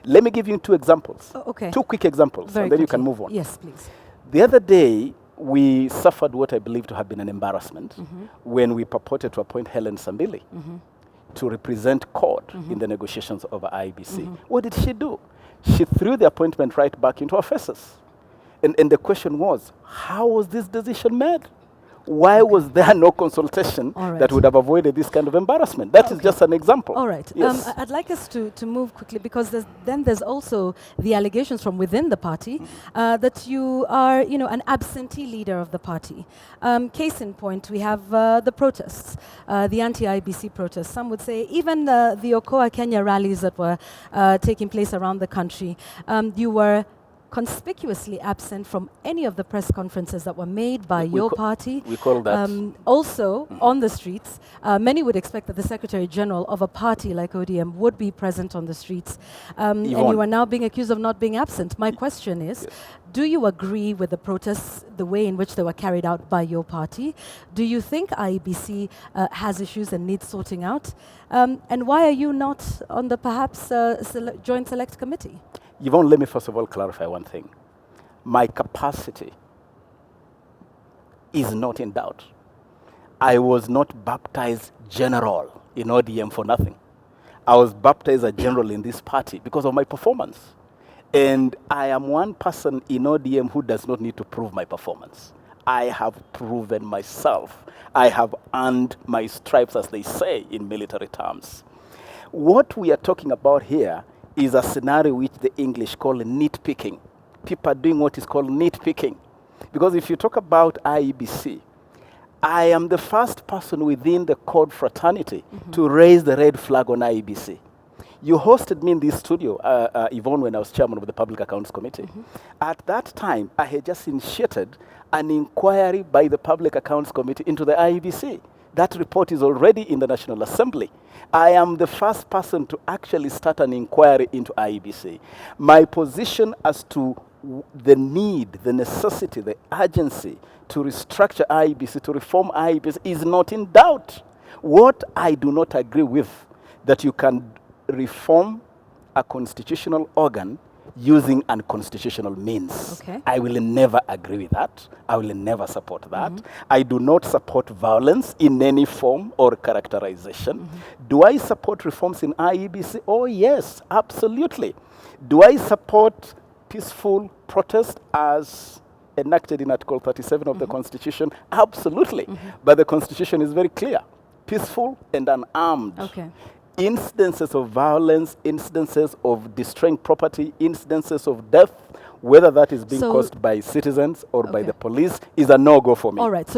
Let me give you two examples. Okay. Two quick examples, Very and then you quickly. can move on. Yes, please. The other day, we suffered what I believe to have been an embarrassment when we purported to appoint Hellen Sambili to represent court in the negotiations over IBC. What did she do? She threw the appointment right back into our faces. And the question was, how was this decision made? Why was there no consultation that would have avoided this kind of embarrassment? That is just an example. All right. Yes. I'd like us to move quickly because there's also the allegations from within the party that you are, an absentee leader of the party. Case in point, we have the protests, the anti-IBC protests. Some would say even the Okoa Kenya rallies that were taking place around the country. You were conspicuously absent from any of the press conferences that were made by your party. We call that. Also, on the streets, many would expect that the Secretary General of a party like ODM would be present on the streets. And you are now being accused of not being absent. My question is, do you agree with the protests, the way in which they were carried out by your party? Do you think IEBC has issues and needs sorting out? And why are you not on the perhaps Joint Select Committee? Yvonne, let me first of all clarify one thing. My capacity is not in doubt. I was not baptized general in ODM for nothing. I was baptized a general in this party because of my performance. And I am one person in ODM who does not need to prove my performance. I have proven myself. I have earned my stripes, as they say in military terms. What we are talking about here is a scenario which the English call nitpicking. People are doing what is called nitpicking. Because if you talk about IEBC, I am the first person within the code fraternity to raise the red flag on IEBC. You hosted me in this studio, Yvonne, when I was chairman of the Public Accounts Committee. At that time, I had just initiated an inquiry by the Public Accounts Committee into the IEBC. That report is already in the National Assembly. I am the first person to actually start an inquiry into IEBC. My position as to the need, the necessity, the urgency to restructure IEBC, to reform IEBC is not in doubt. What I do not agree with, that you can reform a constitutional organ using unconstitutional means. Okay. I will never agree with that. I will never support that. I do not support violence in any form or characterization. Do I support reforms in IEBC? Oh, yes, absolutely. Do I support peaceful protest as enacted in Article 37 of the Constitution? Absolutely. But the Constitution is very clear. Peaceful and unarmed. Okay. Incidences of violence, incidences of destroying property, incidences of death, whether that is being caused by citizens or by the police, is a no-go for me. All right. So